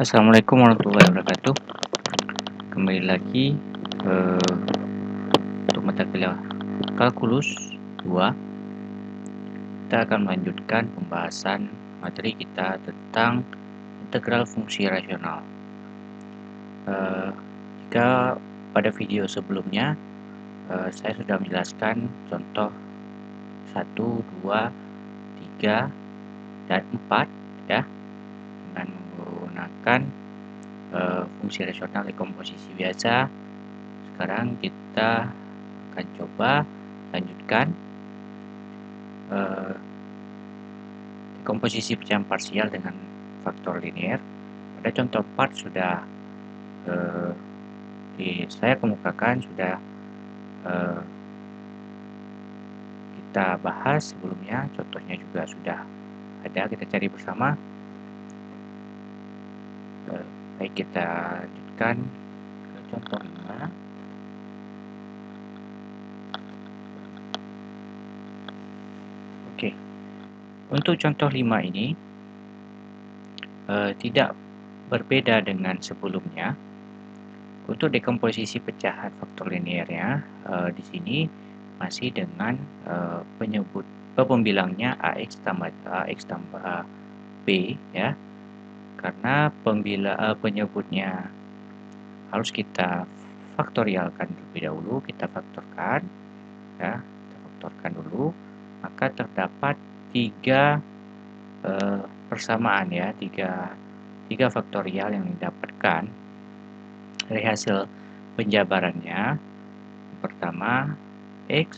Assalamualaikum warahmatullahi wabarakatuh. Kembali lagi untuk mata kuliah kalkulus 2. Kita akan melanjutkan pembahasan materi kita tentang integral fungsi rasional. Jika pada video sebelumnya saya sudah menjelaskan contoh 1, 2, 3, dan 4 ya, dengan menggunakan fungsi rasional dekomposisi biasa. Sekarang kita akan coba lanjutkan dekomposisi pecahan parsial dengan faktor linear. Pada contoh 4 sudah saya kemukakan, sudah kita bahas sebelumnya, contohnya juga sudah ada, kita cari bersama. Baik, kita lanjutkan ke contoh 5. Oke, untuk contoh 5 ini tidak berbeda dengan sebelumnya. Untuk dekomposisi pecahan faktor linearnya di sini masih dengan pembilangnya AX tambah B ya, karena penyebutnya harus kita faktorialkan terlebih dahulu. Kita faktorkan ya, kita faktorkan dulu, maka terdapat 3 persamaan ya, 3 faktorial yang didapatkan dari hasil penjabarannya. Pertama X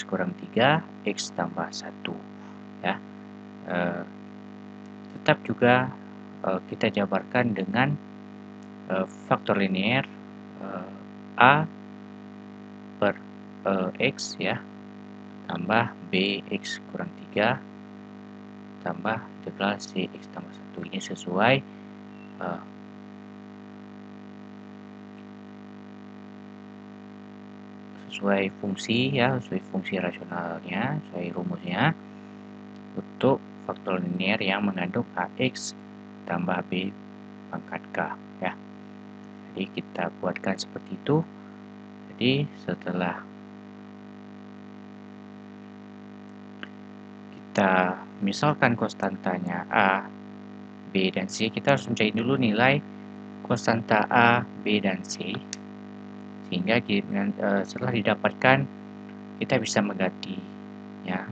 kurang 3, X tambah 1 ya. Tetap juga kita jabarkan dengan faktor linear A per X ya, tambah B X kurang 3 tambah integral C X tambah 1. Ini sesuai fungsi ya, sesuai fungsi rasionalnya, sesuai rumusnya untuk faktor linear yang mengandung AX tambah B pangkat K ya. Jadi kita buatkan seperti itu. Jadi setelah kita misalkan konstantanya A, B, dan C, kita harus mencari dulu nilai konstanta A, B, dan C, sehingga setelah didapatkan kita bisa menggantinya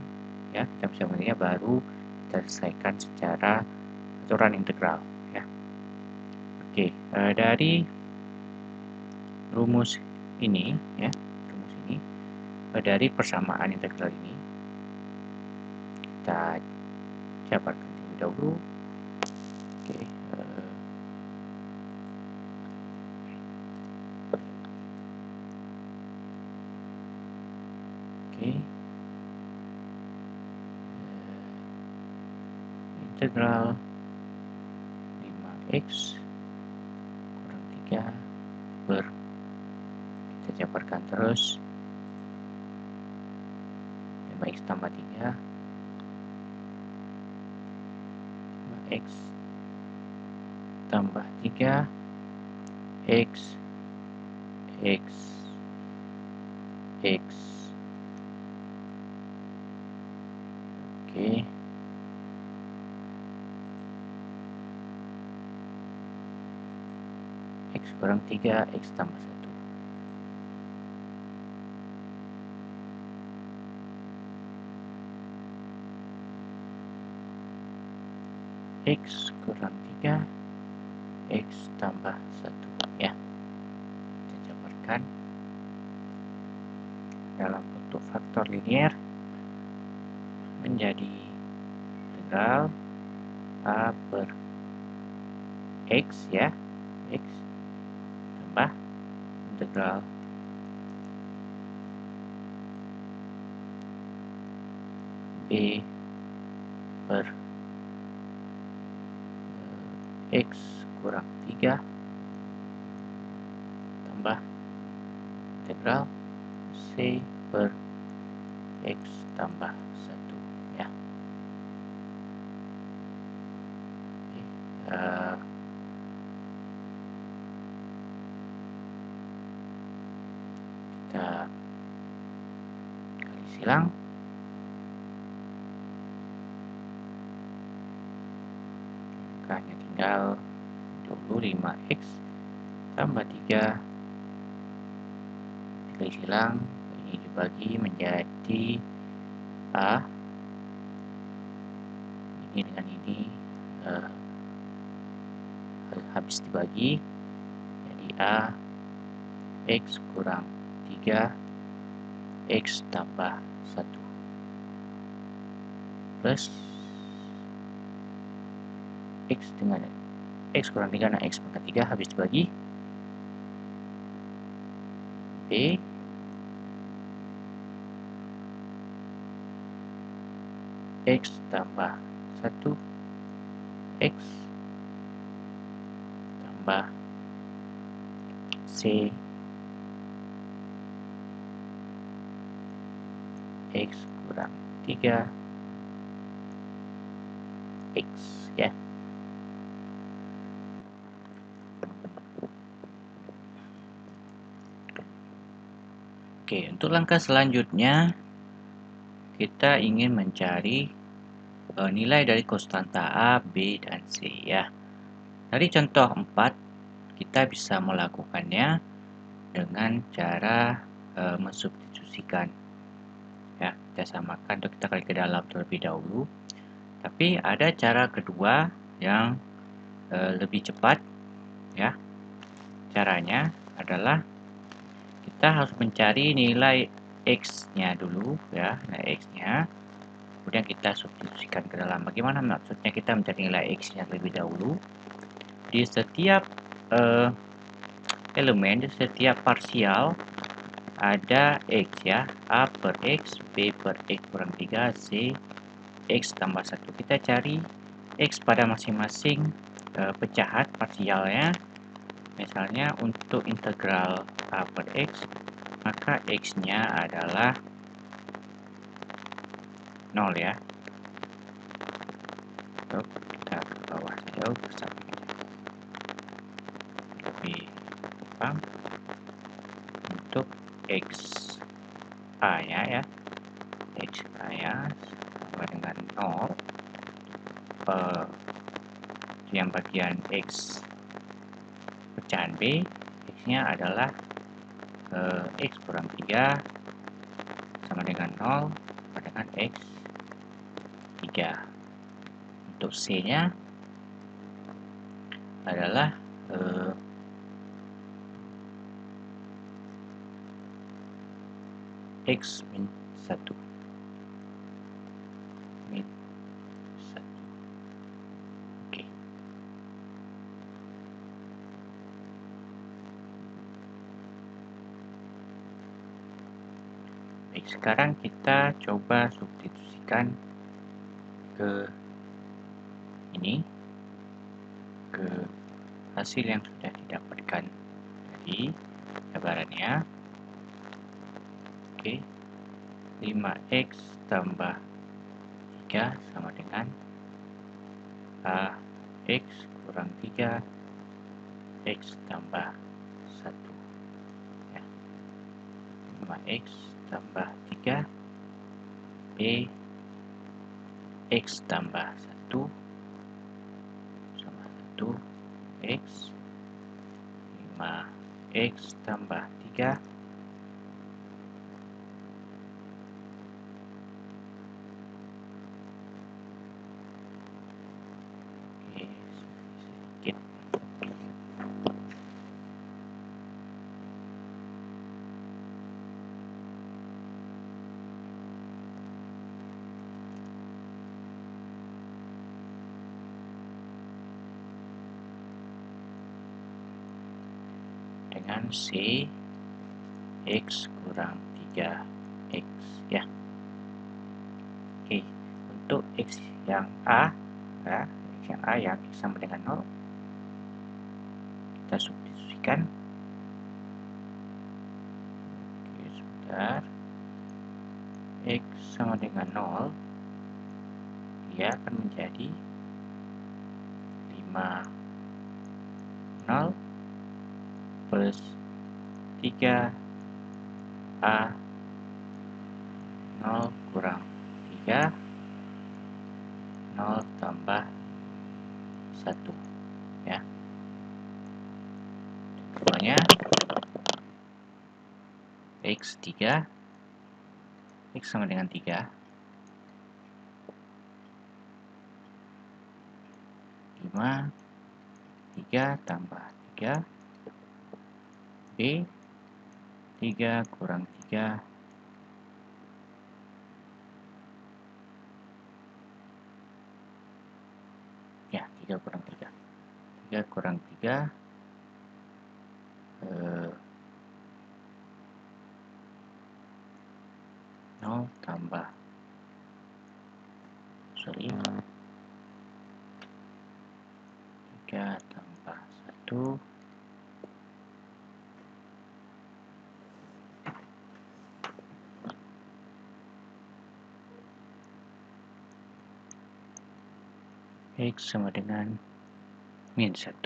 ya, kita bisa menggantinya, baru kita selesaikan secara aturan integral ya. Oke, dari rumus ini ya, dari persamaan integral ini kita jabarkan terlebih dahulu. Oke, integral 5x kurang 3 per, kita jabarkan terus, 5x tambah 3, 5x tambah 3, x, x, x. Oke, x kurang 3, x tambah 1. X kurang 3, X tambah 1 ya. Kita jabarkan dalam bentuk faktor linear menjadi integral A per X ya, X tambah integral B per X kurang 3 tambah integral C per X tambah 1 ya. kita kali silang. Maka hanya tinggal 25x tambah 3 dikali silang, ini dibagi menjadi A, ini dengan ini habis dibagi, jadi A x kurang 3 x tambah 1 plus x dengan x kurang 3 dan x pangkat 3 habis dibagi, B x tambah 1 x tambah C x kurang 3 x ya. Oke, untuk langkah selanjutnya kita ingin mencari nilai dari konstanta A, B, dan C ya. Dari contoh 4 kita bisa melakukannya dengan cara mensubstitusikan ya, kita samakan atau kita kali ke dalam terlebih dahulu. Tapi ada cara kedua yang lebih cepat ya. Caranya adalah kita harus mencari nilai x-nya dulu ya, nilai x-nya. Kemudian kita substitusikan ke dalam. Bagaimana maksudnya kita mencari nilai x-nya terlebih dahulu? Di setiap elemen, di setiap parsial ada x ya, A per x, B per x kurang 3, C x tambah 1. Kita cari x pada masing-masing pecahan parsialnya. Misalnya untuk integral A per x, maka x-nya adalah 0 ya. Kita ke bawah saja bersama lebih gampang. Untuk x a nya ya, x a nya sama dengan 0, yang bagian x pecahan B, x-nya adalah x kurang 3 sama dengan 0 sama dengan x 3. Untuk C-nya adalah x min 1. Min 1. Oke. Baik, sekarang kita coba substitusikan ke ini, ke hasil yang sudah didapatkan tadi gambarannya. Oke, 5x tambah 3 sama dengan x kurang 3 x tambah 1 ya. 5x tambah 3 B x tambah 1 sama 1 x 5x tambah 3 sedikit dengan C x kurang 3x ya. Oke, untuk x yang A ya, x yang A yang x sama dengan 0 kita substitusikan. Oke, sebentar. X sama dengan 0 dia akan menjadi 5 0 plus 3 A 0 kurang 3, 0 tambah 1 ya. Contohnya X 3, X sama dengan 3, 5, 3 tambah 3, B 3 kurang 3, ya 3 kurang 3, 3 kurang 3, 0 tambah, 3 tambah 1, X sama dengan min 1,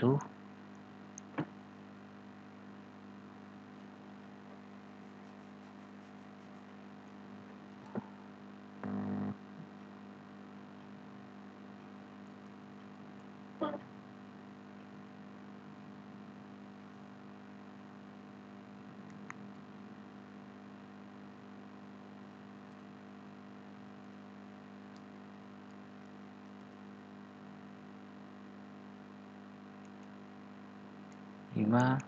lima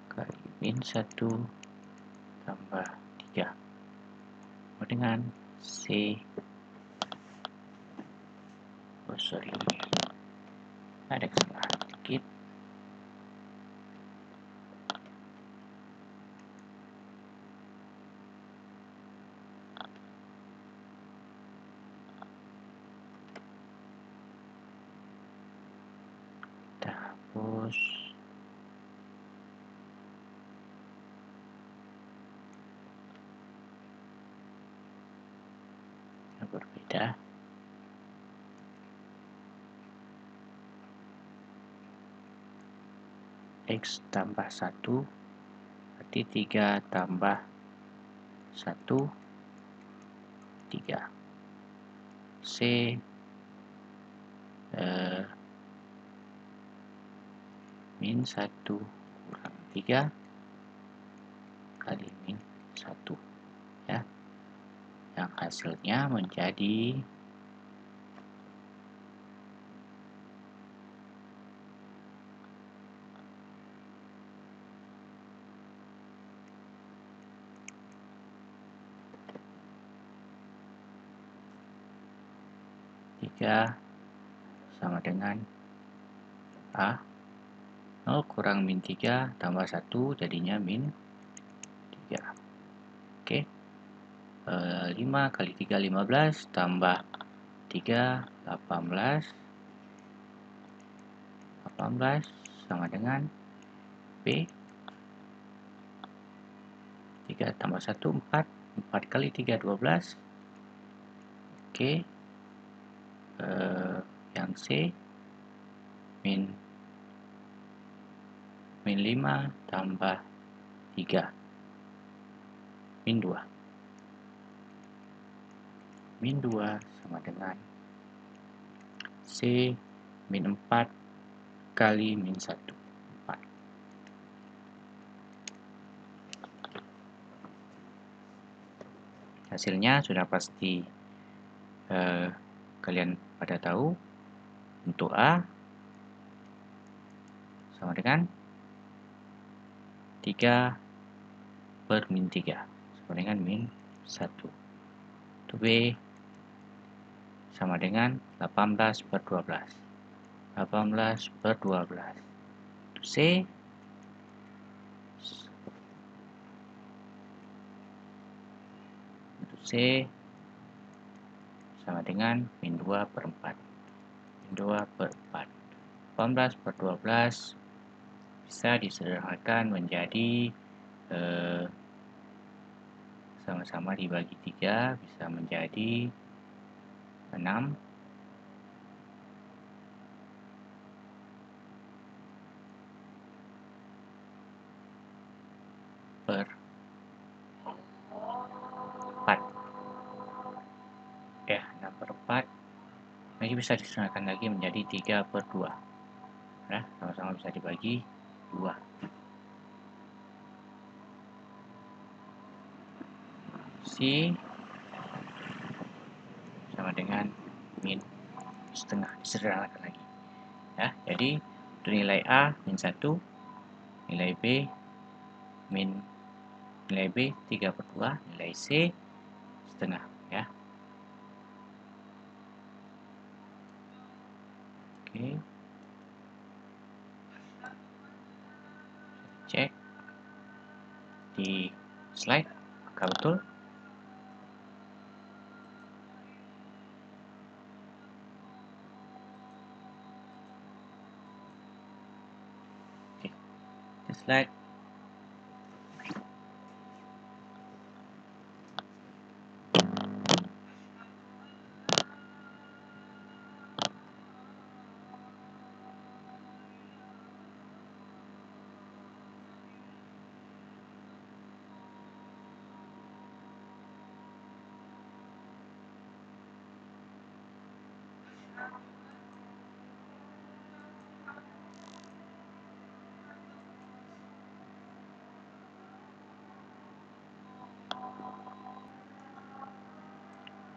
kali min 1 tambah 3 sama dengan C, ada kesalahan sedikit, kita hapus, yang berbeda. X tambah 1 berarti 3 tambah 1, 3. C min 1 kurang 3 kali min 1 ya, yang hasilnya menjadi 3 sama dengan A 0 kurang min 3 tambah 1 jadinya min 3. Oke, 5 kali 3 15 tambah 3 18, 18 sama dengan B 3 tambah 1 4, 4 kali 3 12. Oke, yang C min 5 tambah 3 min 2, min 2 sama dengan C min 4 kali min 1, 4. Hasilnya sudah pasti kalian pada tahu. Untuk A sama dengan 3 per min 3 sama dengan min 1. Untuk B sama dengan 18 per 12, 18 per 12. Untuk C sama dengan min 2 per 4, min 2 per 4. 18 per 12 bisa disederhanakan menjadi sama-sama dibagi 3 bisa menjadi 6 per Ini bisa disetengahkan lagi menjadi 3/2. Nah, sama-sama bisa dibagi 2. C sama dengan min setengah, disederhanakan lagi. Ya, jadi untuk nilai A min 1, nilai B min nilai B 3/2, nilai C setengah, ya. Oke. Cek di slide apakah betul. Oke, di slide.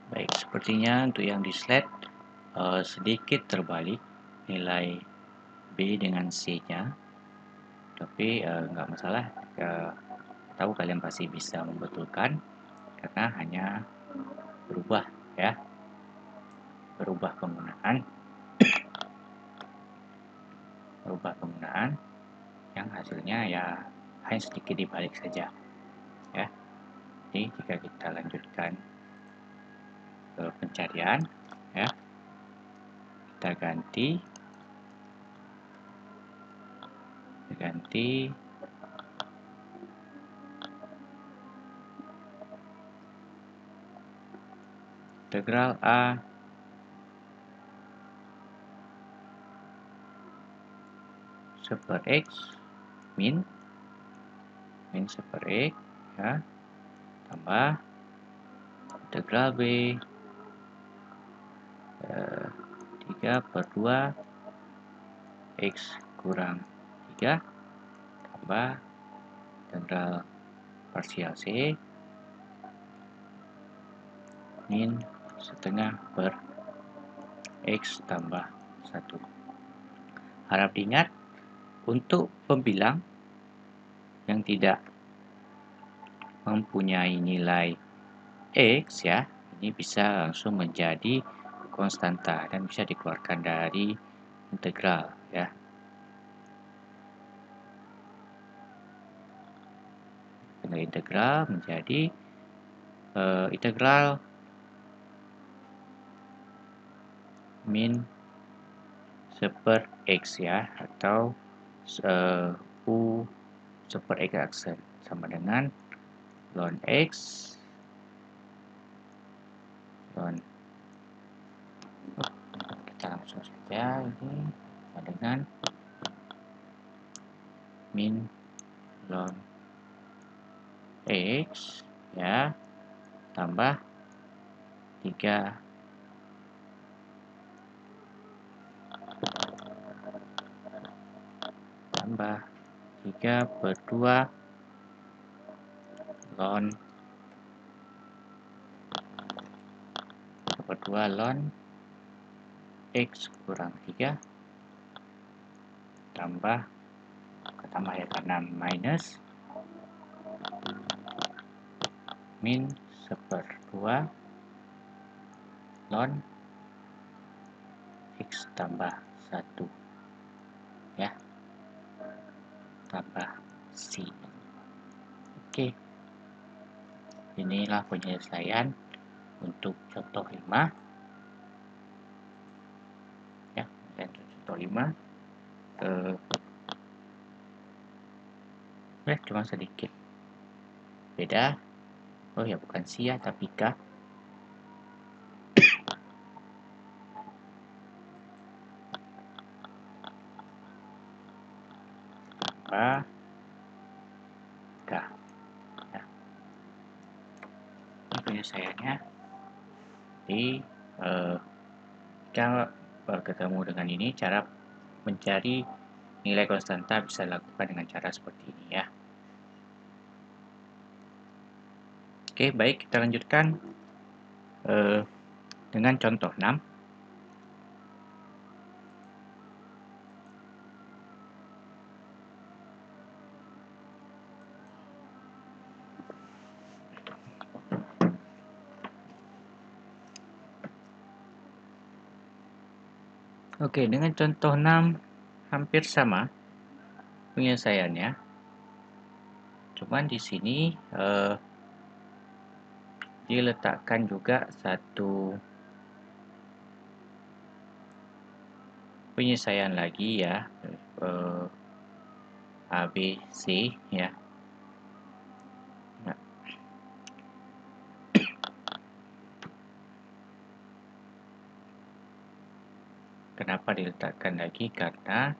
Baik, sepertinya untuk yang di slide sedikit terbalik nilai B dengan C-nya, tapi nggak masalah. Tahu kalian pasti bisa membetulkan karena hanya berubah, ya, berubah penggunaan yang hasilnya ya hanya sedikit dibalik saja, ya. Jadi jika kita lanjutkan ke pencarian, ya, kita ganti integral A per X min 1 per X, ya, tambah integral B 3/2 X kurang 3 tambah integral parsial C min setengah per X tambah 1. Harap diingat, untuk pembilang yang tidak mempunyai nilai X, ya, ini bisa langsung menjadi konstanta dan bisa dikeluarkan dari integral, ya. Dari integral menjadi integral min 1 per X, ya, atau U 1 per X aksen sama dengan ln X ln, kita langsung saja ini sama dengan min ln X, ya, tambah 3 tambah 3/2 ln 3/2 ln X kurang 3 tambah ya karena minus min 1/2 ln X tambah 1, ya, tambah C. Oke, inilah penyelesaian untuk contoh 5, ya, dan contoh 5 cuma sedikit beda. Oh ya, bukan C, ya, tapi K. Tambah K, ya. Ini penyelesaiannya. Jadi jika ketemu dengan ini, cara mencari nilai konstanta bisa dilakukan dengan cara seperti ini ya. Oke, baik, kita lanjutkan dengan contoh 6. Oke, dengan contoh 6 hampir sama penyelesaiannya. Cuman di sini diletakkan juga satu penyelesaian lagi ya, A, B, C ya. Nah, kenapa diletakkan lagi? Karena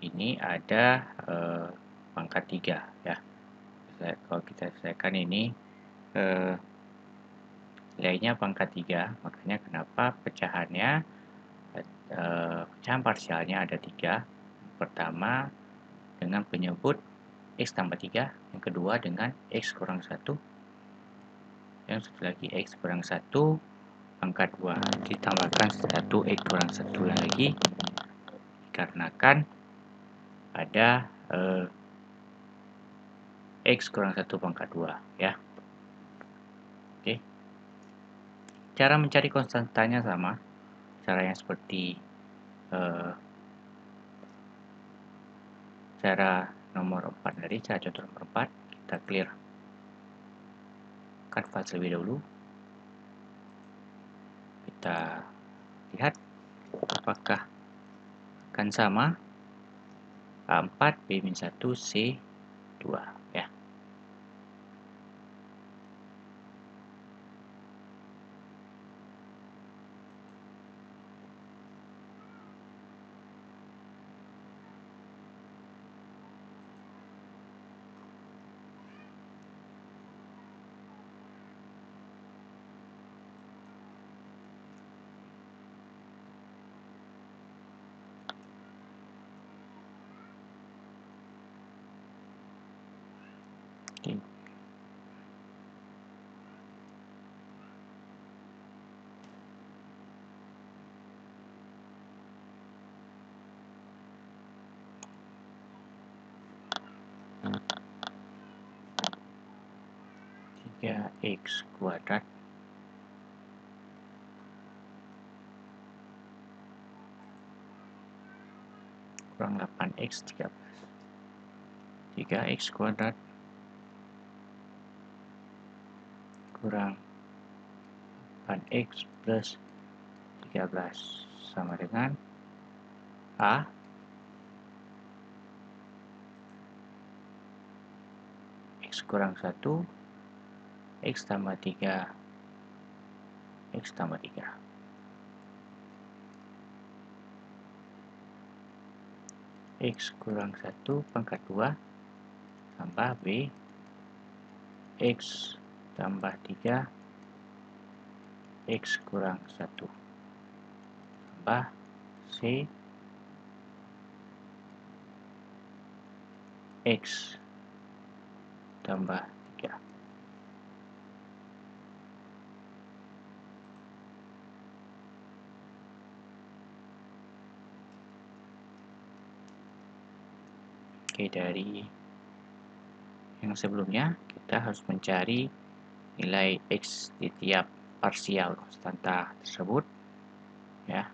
ini ada pangkat 3 ya. Kalau kita selesaikan ini nilainya pangkat 3, makanya kenapa pecahannya pecahan parsialnya ada 3. Pertama dengan penyebut X tambah 3, yang kedua dengan X kurang 1, yang satu lagi X kurang 1 pangkat 2, ditambahkan 1 X kurang 1 yang lagi, dikarenakan ada X kurang 1 pangkat 2 ya. Oke. Cara mencari konstantanya sama, cara yang seperti cara nomor 4 tadi, cara contoh nomor 4, kita clear kanvas terlebih dahulu. Kita lihat apakah akan sama A4, B-1, C2 ya. Oke. Tiga X kuadrat kurang 8X 13. 3X kuadrat kurang 8X plus 13 sama dengan A X kurang 1 X tambah 3 X tambah 3. X kurang 1 pangkat 2 tambah B X tambah 3 X kurang 1 tambah C X tambah 3. Oke, dari yang sebelumnya kita harus mencari nilai X di tiap parsial konstanta tersebut ya.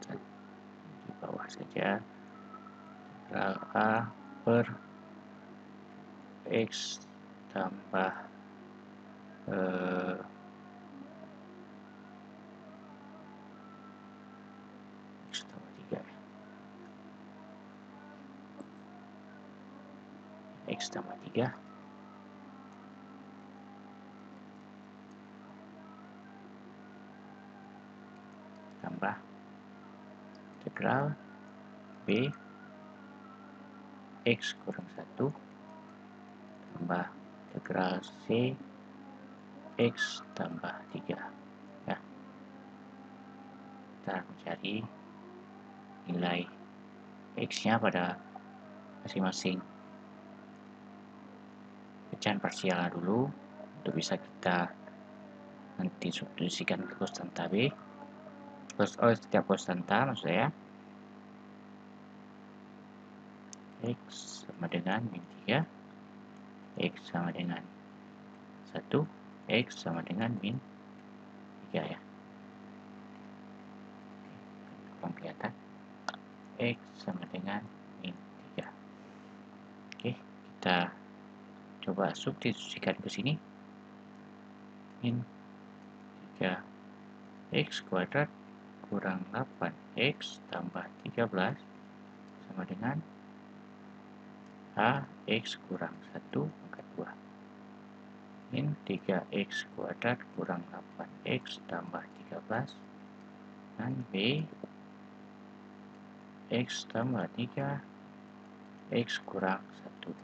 Di bawah saja integral A per X tambah X tambah 3 X tambah 3 tambah integral B X kurang 1 tambah integral C X tambah 3 ya. kita mencari nilai X-nya pada masing-masing pecahan parsialnya dulu untuk bisa kita nanti substitusikan ke konstanta B. Setiap konstanta maksud saya X sama dengan min 3, X sama dengan 1, X sama dengan min 3 ya. Kurang kelihatan. X sama dengan min 3. Oke, kita coba substitusikan ke sini. Min 3 X kuadrat kurang 8X tambah 13 sama dengan A X kurang 1 pangkat 2. Min 3X kuadrat kurang 8X tambah 13 dan B X tambah 3 X kurang 1.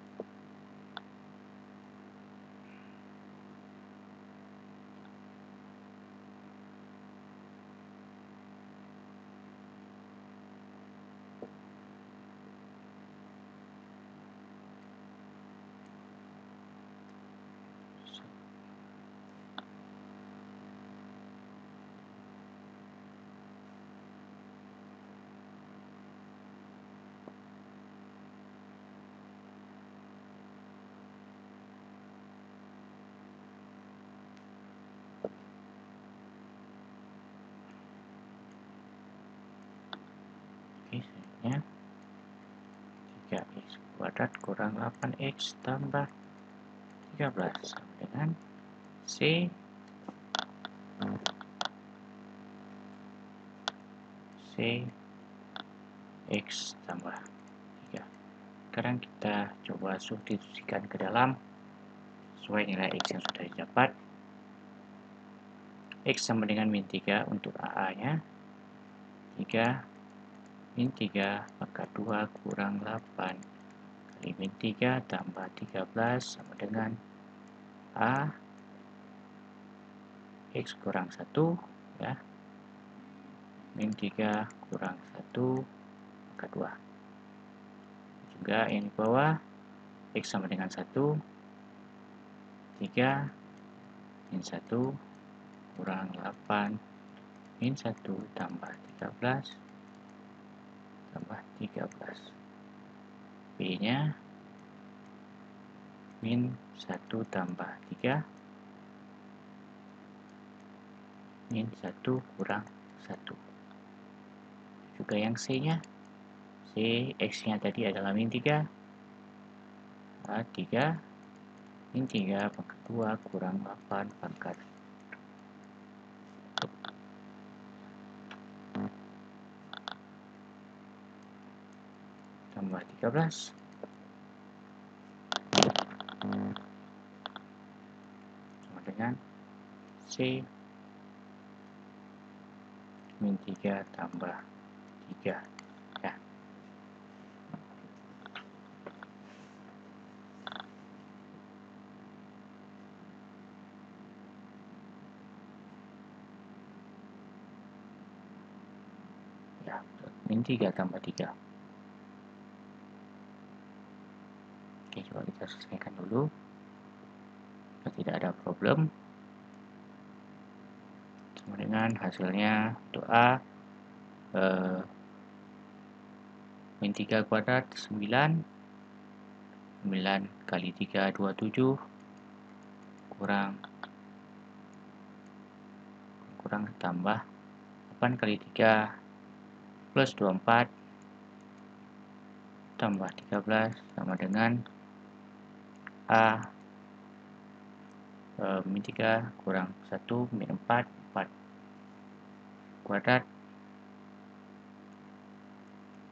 Oke, selanjutnya 3X kuadrat kurang 8X tambah 13 sama dengan C X tambah 3. Sekarang kita coba substitusikan ke dalam sesuai nilai X yang sudah didapat. X sama dengan min 3 untuk AA-nya. 3 min 3 pangkat 2 kurang 8 kali min 3 tambah 13 sama dengan A X kurang 1 ya. Min 3 kurang 1 pangkat 2. Juga yang di bawah X sama dengan 1. 3 min 1 kurang 8 min 1 tambah 13 tambah 13. B nya min 1 tambah 3 min 1 kurang 1. Juga yang C nya X nya tadi adalah min 3 3 min 3 pangkat 2 kurang 8 pangkat tambah 13 sama dengan C min 3 tambah 3 ya. Ya, min 3 tambah 3. Oke, coba kita selesaikan dulu. Tidak ada problem. Sama dengan hasilnya untuk A min 3 kuadrat 9 kali 3 27 kurang tambah 8 kali 3 plus 24 tambah 13 sama dengan A min 3 kurang 1 min 4 kuadrat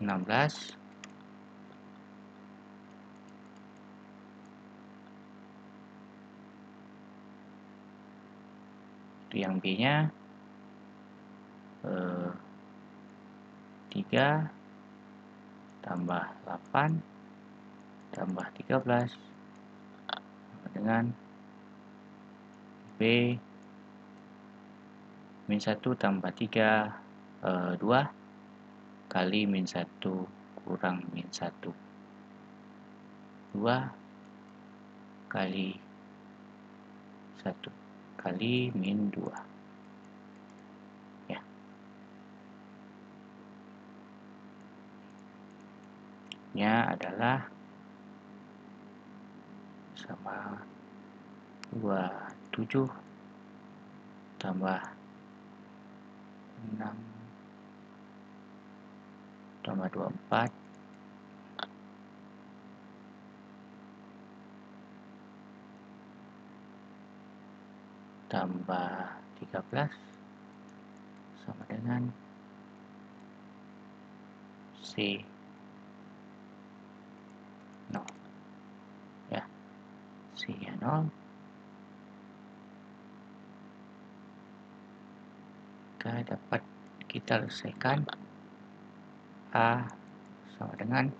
16 itu yang B nya 3 tambah 8 tambah 13 sama dengan B min 1 tambah 3 2 kali min 1 kurang min 1. 2 kali 1 kali min 2. Ya. Nya adalah sama 27 tambah 6 tambah 24 tambah 13 sama dengan C 0. Ya, C nya 0. Dapat kita selesaikan A sama dengan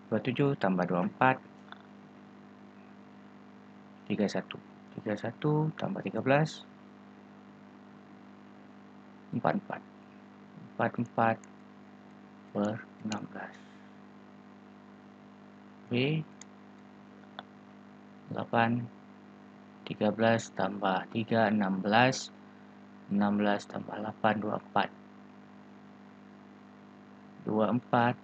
27 tambah 24 31 tambah 13 44 44 per 16. B 8 13 tambah 3 16 16 tambah 8 24 24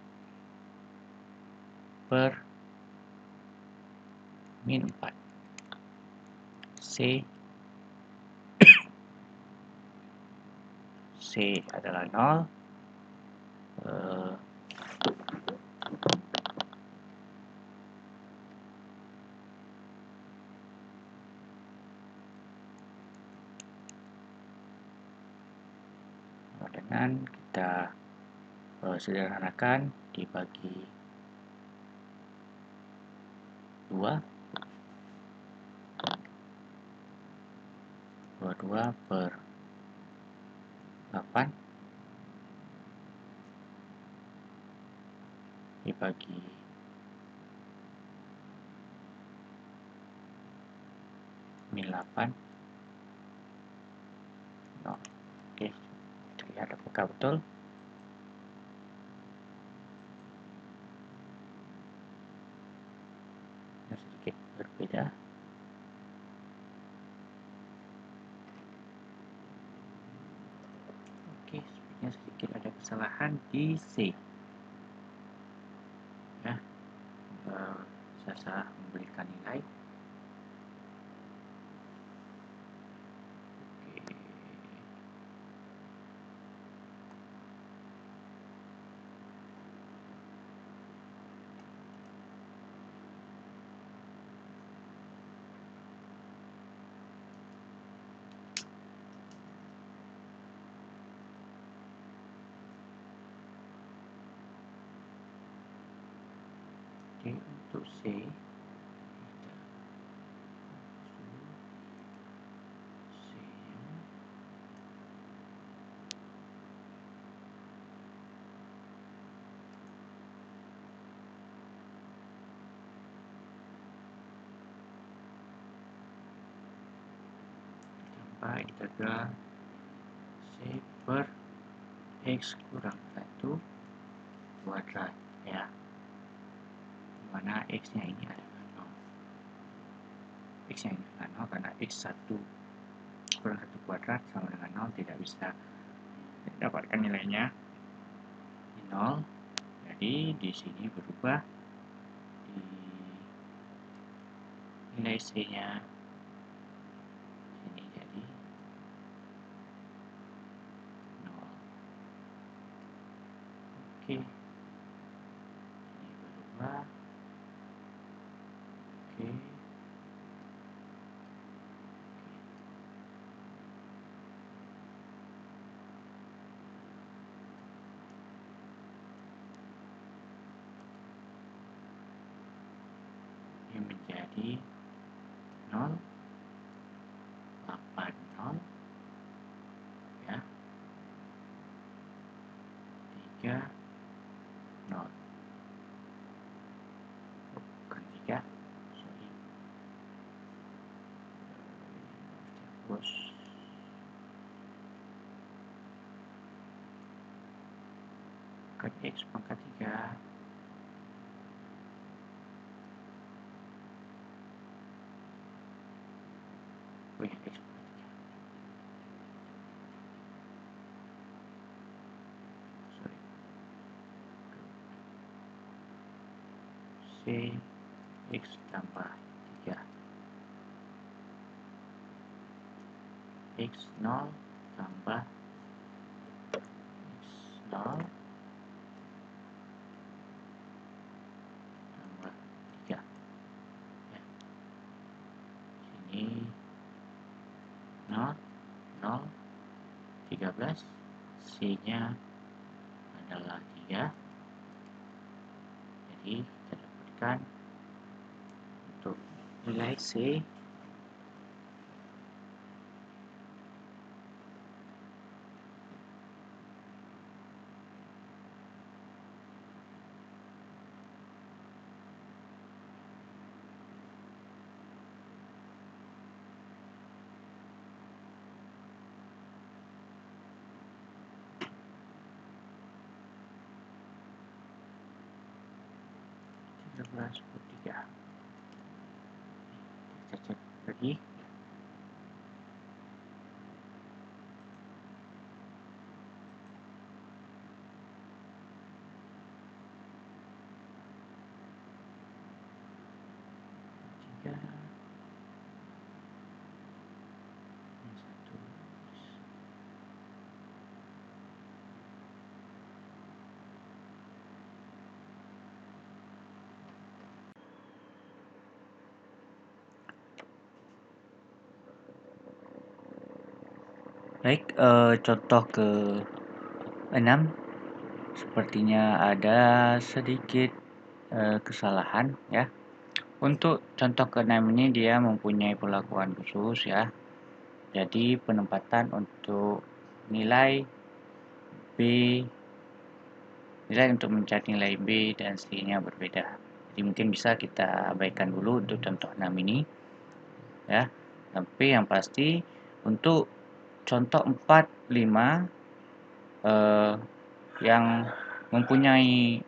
per min 4. C adalah 0. Dengan kita sederhanakan dibagi 2 22 per 8 dibagi min 8 0. Oke, terlihat apakah betul? Sedikit berbeda. Oke, sepertinya sedikit ada kesalahan di C. Ya, saya salah memberikan nilai. Oke, untuk C tambah integral C per X kurang 1 kuadrat, ya, dimana X nya ini adalah 0. X nya ini adalah 0 karena X1 kurang 1 kuadrat sama dengan 0, tidak bisa dapatkan nilainya di 0. Jadi di sini berubah, di nilai C nya ini jadi 0. Oke, ini berubah. Oke, ini menjadi 0 8 0, ya, 3 0, bukan 3, sorry, terus dapat X pangkat 3. Oh ya, X C X tambah 3 X0 tambah X0 tambah 3 ya. Sini 0 0 13, C nya adalah 3, jadi kita dapatkan untuk nilai C tiga. Kita cek lagi. Tiga. Satu. Baik, contoh ke 6 sepertinya ada sedikit kesalahan ya. Untuk contoh ke-6 ini dia mempunyai perlakuan khusus ya. Jadi penempatan untuk nilai B, nilai untuk mencari nilai B dan C-nya berbeda. Jadi mungkin bisa kita abaikan dulu untuk contoh 6 ini ya. Tapi yang pasti untuk contoh 4, 5 yang mempunyai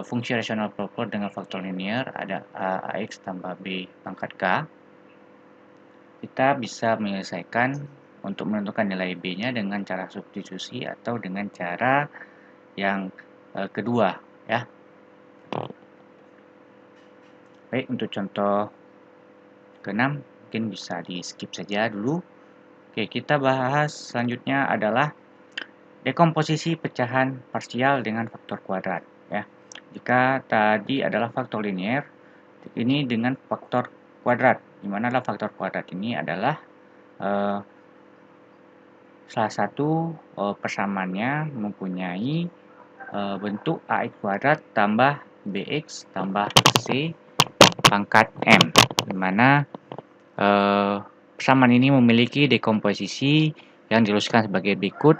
fungsi rasional proper dengan faktor linear ada AX tambah B pangkat K, kita bisa menyelesaikan untuk menentukan nilai B-nya dengan cara substitusi atau dengan cara yang kedua ya. Baik, untuk contoh ke-6 mungkin bisa di skip saja dulu. Oke, kita bahas selanjutnya adalah dekomposisi pecahan parsial dengan faktor kuadrat ya. Jika tadi adalah faktor linear, ini dengan faktor kuadrat, di mana faktor kuadrat ini adalah salah satu persamaannya mempunyai bentuk AX kuadrat tambah BX tambah C pangkat M, di mana persamaan ini memiliki dekomposisi yang dirumuskan sebagai berikut.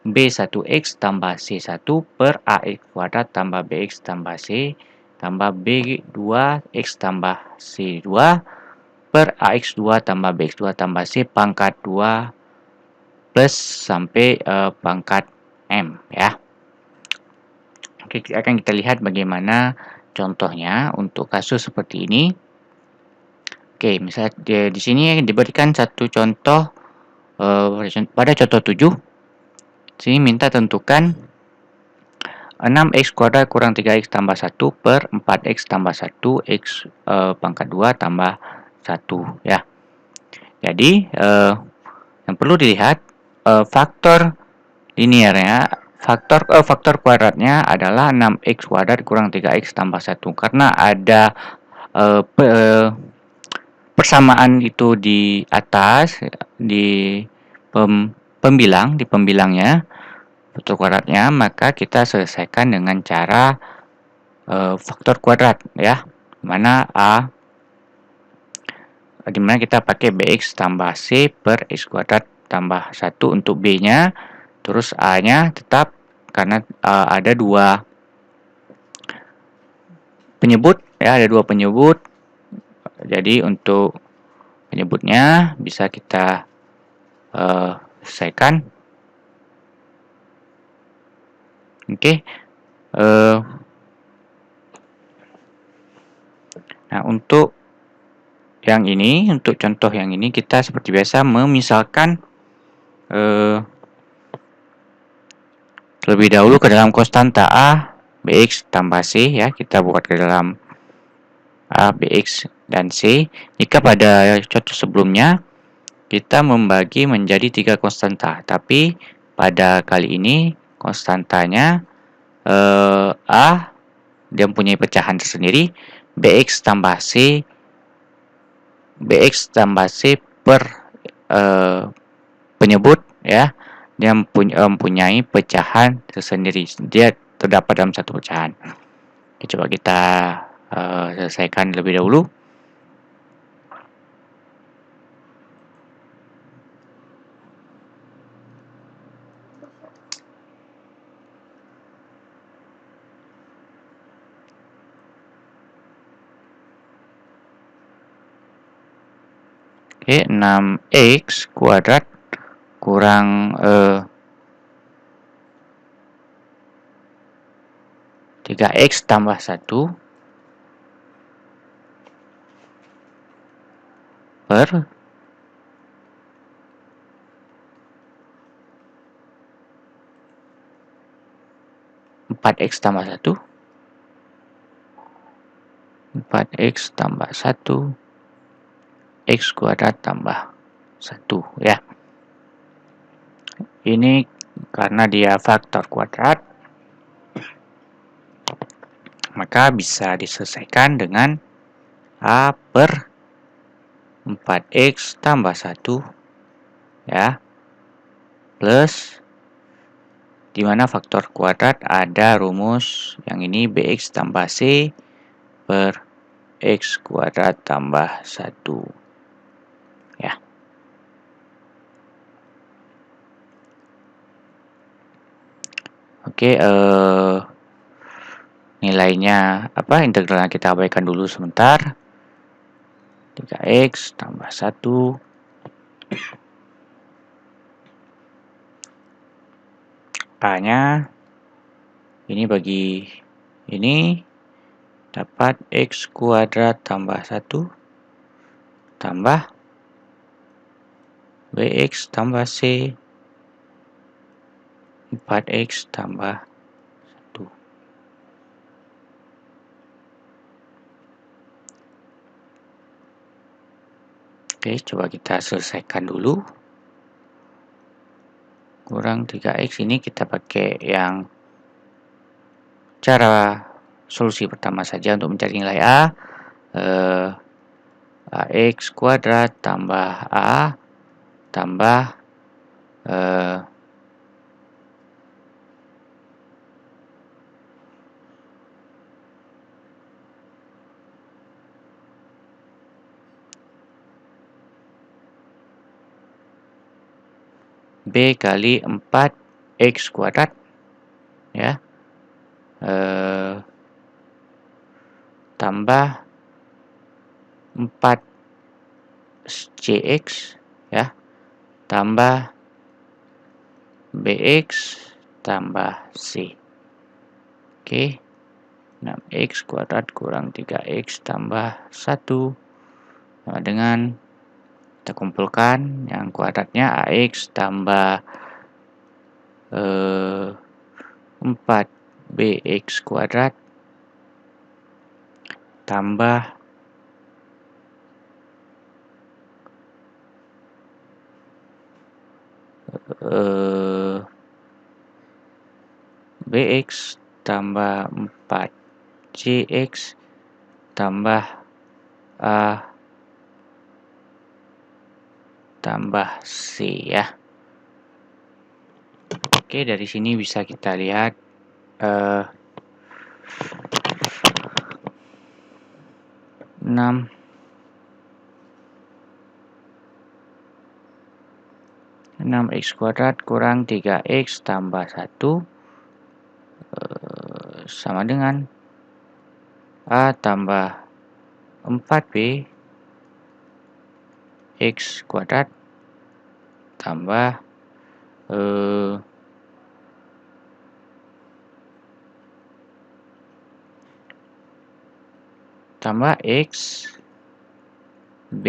B1X tambah C1 per AX kuadrat tambah BX tambah C tambah B2X tambah C2 per AX2 tambah BX2 tambah C pangkat 2 plus sampai pangkat M ya. Oke, akan kita lihat bagaimana contohnya untuk kasus seperti ini. Oke, misalnya di sini diberikan satu contoh pada contoh 7. Sini minta tentukan 6x kuadrat kurang 3x tambah 1 per 4x tambah 1 x pangkat 2 tambah 1 ya. Jadi yang perlu dilihat faktor linearnya, faktor kuadratnya adalah 6x kuadrat kurang 3x tambah 1 karena ada persamaan itu di atas di pembilangnya faktor kuadratnya, maka kita selesaikan dengan cara faktor kuadrat ya, dimana kita pakai bx tambah c per x kuadrat tambah 1 untuk b nya, terus a nya tetap karena ada dua penyebut ya, ada dua penyebut, jadi untuk penyebutnya bisa kita selesaikan. Oke. Nah, untuk yang ini, untuk contoh yang ini kita seperti biasa memisalkan terlebih dahulu ke dalam konstanta A bx tambah c ya, kita buat ke dalam A, bx dan c. Jika pada contoh sebelumnya kita membagi menjadi 3 konstanta, tapi pada kali ini konstantanya A dia mempunyai pecahan tersendiri, bx tambah c per penyebut ya, dia mempunyai pecahan tersendiri, dia terdapat dalam satu pecahan. Coba kita selesaikan lebih dahulu. Oke, 6x kuadrat kurang 3x tambah 1 per 4x tambah 1, 4x tambah 1, x kuadrat tambah 1 ya. Ini karena dia faktor kuadrat, maka bisa diselesaikan dengan A per 4x tambah 1 ya, plus dimana faktor kuadrat ada rumus yang ini bx tambah c per x kuadrat tambah 1 ya. Oke, nilainya apa, integralnya kita abaikan dulu sebentar. 3x tambah 1 A-nya ini bagi ini dapat x kuadrat tambah 1 tambah bx tambah c 4x tambah 1. Oke, coba kita selesaikan dulu. Kurang 3x ini kita pakai yang cara solusi pertama saja untuk mencari nilai A. Ax kuadrat tambah A tambah B kali 4x kuadrat ya, tambah 4cx ya, tambah bx tambah c. Oke, 6x kuadrat kurang 3x tambah 1 sama dengan, kita kumpulkan yang kuadratnya ax tambah 4bx kuadrat tambah bx tambah 4cx tambah a tambah c ya. Oke, dari sini bisa kita lihat 6x kuadrat kurang 3x tambah 1 sama dengan A tambah 4b x kuadrat tambah tambah X, B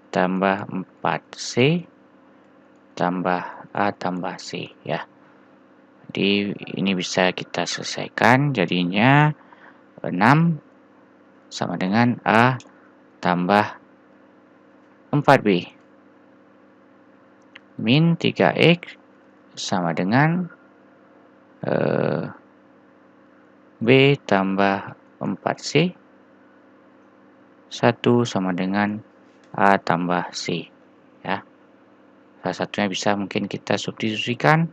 tambah 4C tambah A tambah C ya. Jadi ini bisa kita selesaikan, jadinya 6 sama dengan A tambah 4B. Min 3X sama dengan B tambah 4C. 1 sama dengan A tambah C ya. Salah satunya bisa mungkin kita substitusikan.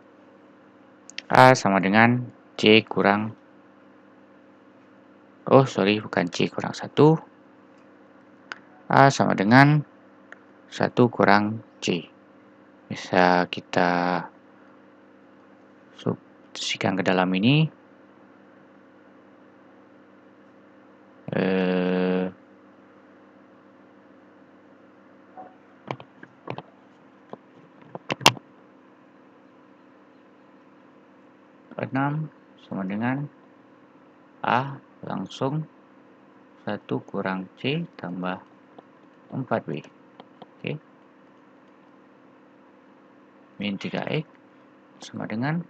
A sama dengan C kurang, bukan C kurang 1. A sama dengan 1 kurang C. Bisa kita substitusikan ke dalam ini. 6 sama dengan A langsung 1 kurang C tambah 4B. Oke. Min 3X sama dengan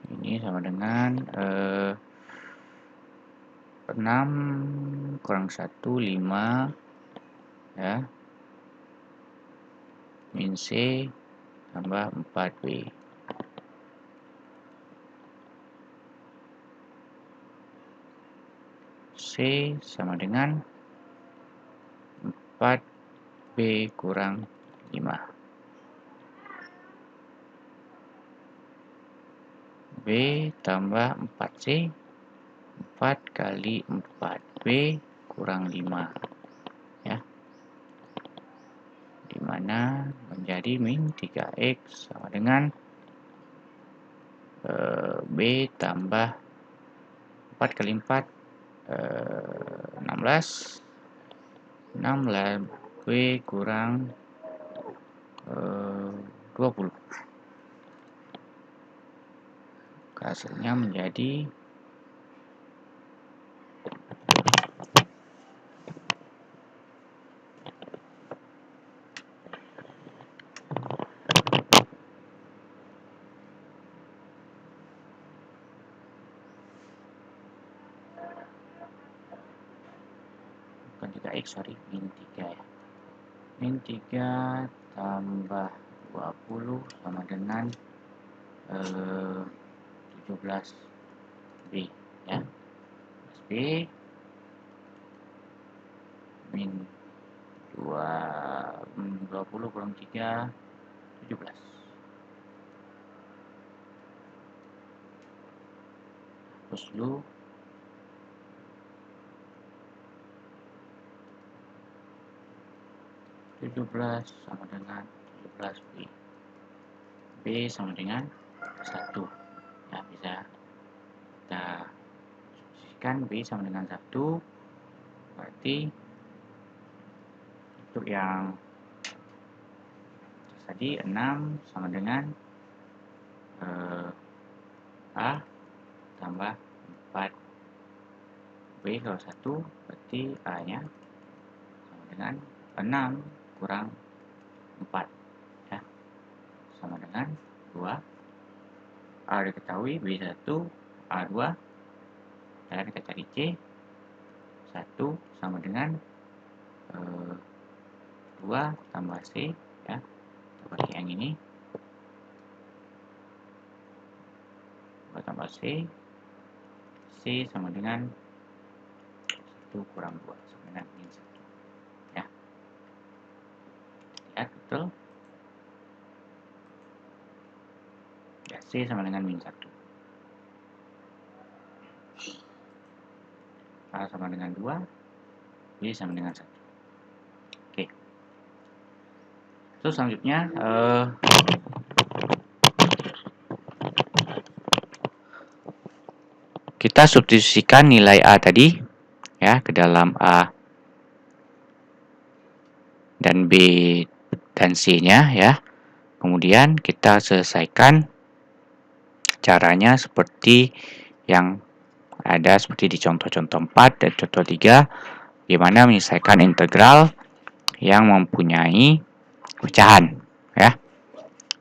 ini sama dengan 6 kurang 1 5 ya, min C tambah 4B. C sama dengan 4B kurang 5. B tambah 4C, 4 kali 4B kurang 5 ya, dimana menjadi min 3X sama dengan B tambah 4 kali 4 16 B kurang 20. Hasilnya menjadi bukan 3X, min 3 ya. Min 3 tambah 20 sama dengan 17B ya. B min 20 kurang 3, 17. Terus dulu 17 sama dengan 17B. B sama dengan 1 ya, bisa kita substitusikan. B sama dengan 1, berarti untuk yang tadi 6 sama dengan A tambah 4 B kalau 1, berarti A nya sama dengan 6 kurang 4 ya, sama dengan 2. A diketahui, B1, A2, dan kita cari C. 1 sama dengan 2 tambah C ya, kita pakai yang ini, 2 tambah C. C sama dengan 1 kurang 2 sama dengan min 1 ya. Lihat betul ya, C sama dengan min 1. A sama dengan 2, B sama dengan 1. Oke. Terus selanjutnya kita substitusikan nilai A tadi ya ke dalam A dan B dan C-nya ya. Kemudian kita selesaikan caranya seperti yang ada seperti di contoh-contoh 4 dan contoh 3, bagaimana menyelesaikan integral yang mempunyai pecahan ya.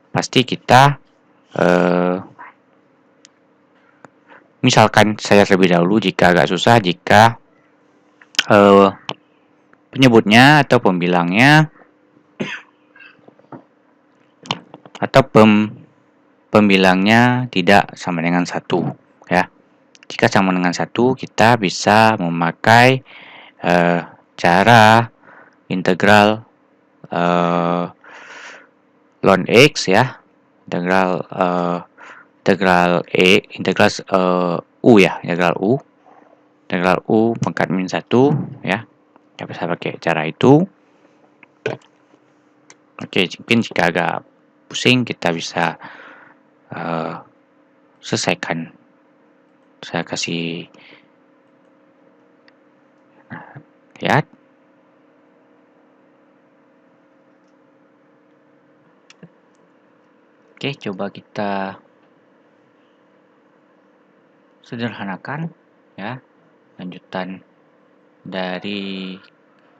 Pasti kita misalkan saya terlebih dahulu jika agak susah, jika penyebutnya atau pembilangnya atau pembilangnya tidak sama dengan 1 ya. Jika sama dengan 1, kita bisa memakai cara integral ln x ya, integral u ya, integral u pangkat min 1 ya. Kita bisa pakai cara itu. Oke, mungkin jika agak pusing kita bisa selesaikan. Saya kasih lihat. Oke, coba kita sederhanakan ya. Lanjutan dari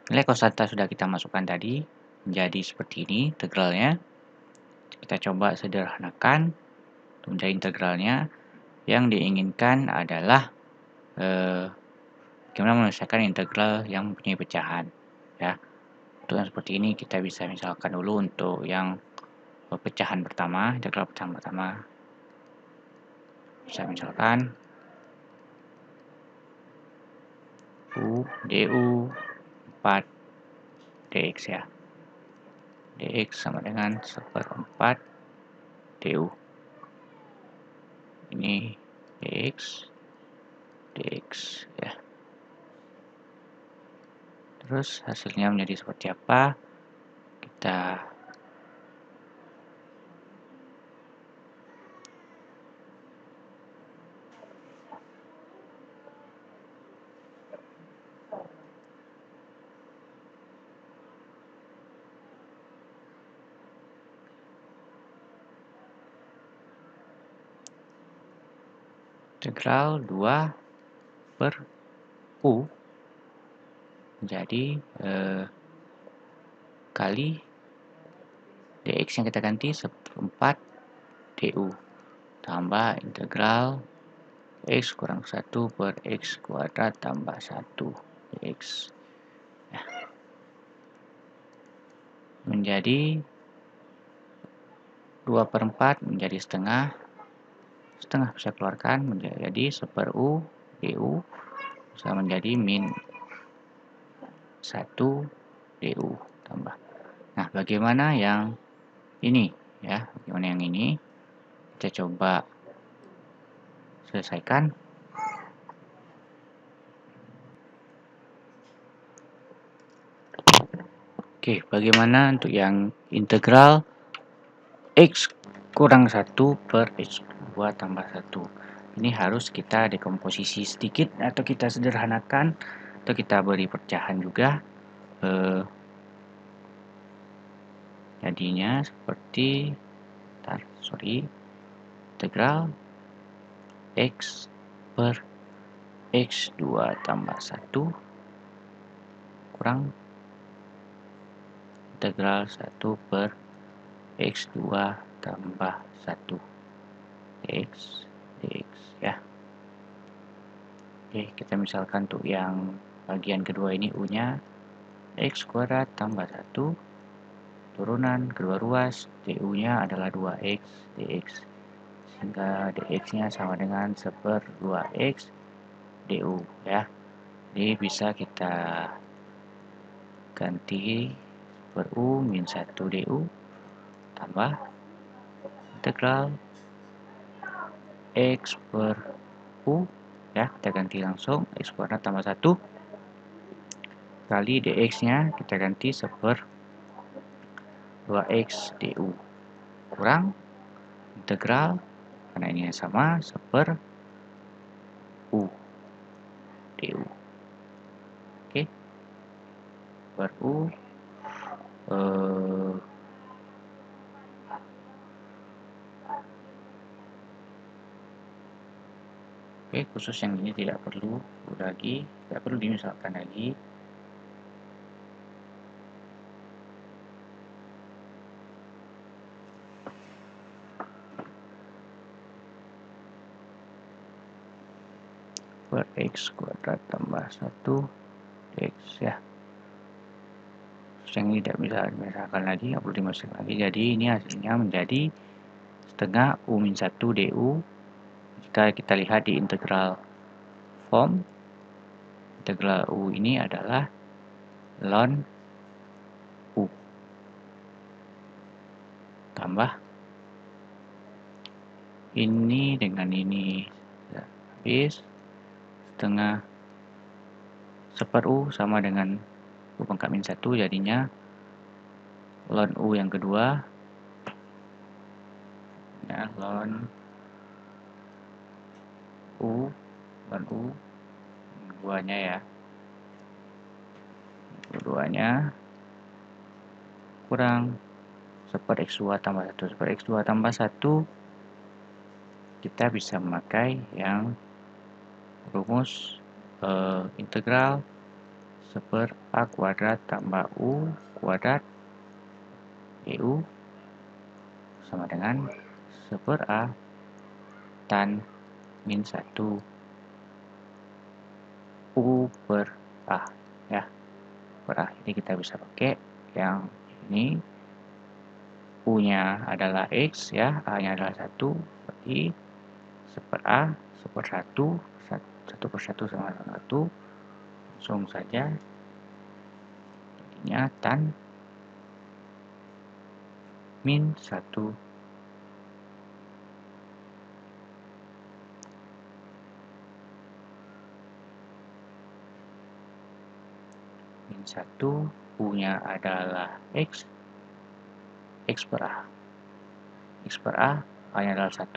nilai konstanta sudah kita masukkan tadi menjadi seperti ini integralnya. Kita coba sederhanakan menjadi integralnya. Yang diinginkan adalah bagaimana menyelesaikan integral yang mempunyai pecahan ya. Untuk yang seperti ini kita bisa misalkan dulu untuk yang pecahan pertama, integral pecahan pertama. Bisa misalkan U du 4 dx ya. Dx sama dengan 1/4 du. Ini dx ya. Terus hasilnya menjadi seperti apa? Kita integral 2/u menjadi kali dx yang kita ganti 1/4 du tambah integral x kurang 1/x kuadrat tambah 1 dx ya. Menjadi 2/4 menjadi setengah bisa keluarkan menjadi 1/u du bisa menjadi min 1 du tambah. Nah, bagaimana yang ini ya? Bagaimana yang ini? Kita coba selesaikan. Oke, bagaimana untuk yang integral x kurang 1/x2 tambah 1. Ini harus kita dekomposisi sedikit atau kita sederhanakan atau kita beri pecahan juga. Jadinya seperti integral x per x2 tambah 1 kurang integral 1/x2 tambah 1 dx ya. Oke, kita misalkan untuk yang bagian kedua ini u-nya x kuadrat tambah 1 turunan kedua ruas, du-nya adalah 2x dx sehingga dx-nya sama dengan 1/2x du ya. Jadi bisa kita ganti per u min 1 du tambah integral x per u ya, kita ganti langsung x kuadrat tambah 1 kali dx nya kita ganti 1/2x du kurang integral karena ini sama 1/u du. Oke, per u Oke, khusus yang ini tidak perlu dimisalkan lagi. Per x kuadrat tambah 1 x ya. Khusus yang ini tidak bisa dimisalkan lagi, nggak perlu dimasukkan lagi. Jadi ini hasilnya menjadi setengah U-1 du. Jika kita lihat di integral form, integral U ini adalah ln U tambah ini dengan ini habis setengah seper U sama dengan U pangkat min 1, jadinya ln U yang kedua ya, ln U keduanya ya, keduanya kurang seper x2 tambah 1. Seper x2 tambah 1 kita bisa memakai yang rumus integral seper a kuadrat tambah u kuadrat du sama dengan seper a tan min 1 u per a ya, per a. Jadi kita bisa pakai yang ini, u nya adalah x ya, a nya adalah 1, berarti seper a seper 1 per 1 sama dengan 1, langsung saja jadinya tan min 1 min 1, U nya adalah X per A. X per A nya adalah 1,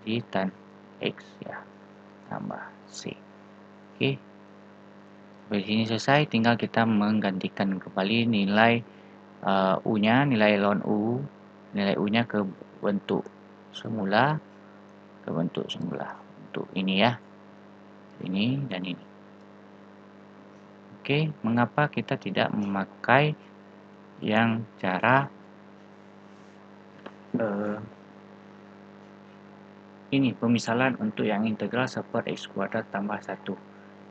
di tan X ya, tambah C. Oke, sampai sini selesai, tinggal kita menggantikan kembali nilai U nya, nilai ln U, nilai U nya ke bentuk semula, untuk ini ya, ini dan ini. Oke, mengapa kita tidak memakai yang cara ini pemisalan untuk yang integral seper x kuadrat tambah 1?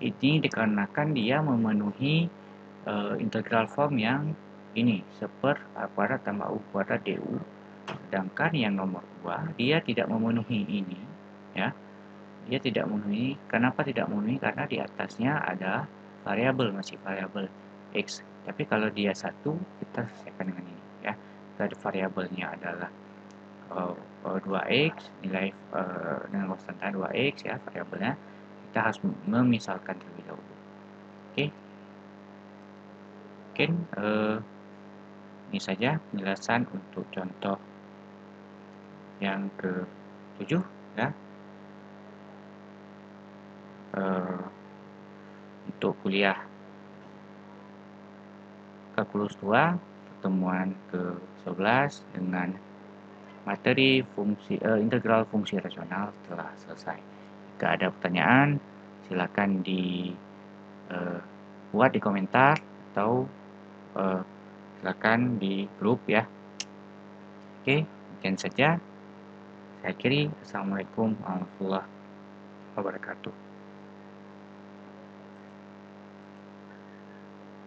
Ini dikarenakan dia memenuhi integral form yang ini, seper a kuadrat tambah u kuadrat du. Sedangkan yang nomor 2 dia tidak memenuhi ini ya. Dia tidak memenuhi. Kenapa tidak memenuhi? Karena di atasnya ada variabel, masih variabel x. Tapi kalau dia 1, kita selesaikan dengan ini ya. Kita variabelnya adalah 2x, nilai dengan konstanta 2x ya variabelnya. Kita harus memisalkan terlebih dahulu. Oke. Mungkin ini saja penjelasan untuk contoh yang ke-7 ya. Untuk kuliah kalkulus 2 pertemuan ke-11 dengan materi integral fungsi rasional telah selesai. Jika ada pertanyaan silakan buat di komentar atau silakan di grup ya. Oke, mungkin saja. Saya akhiri. Assalamualaikum warahmatullahi wabarakatuh.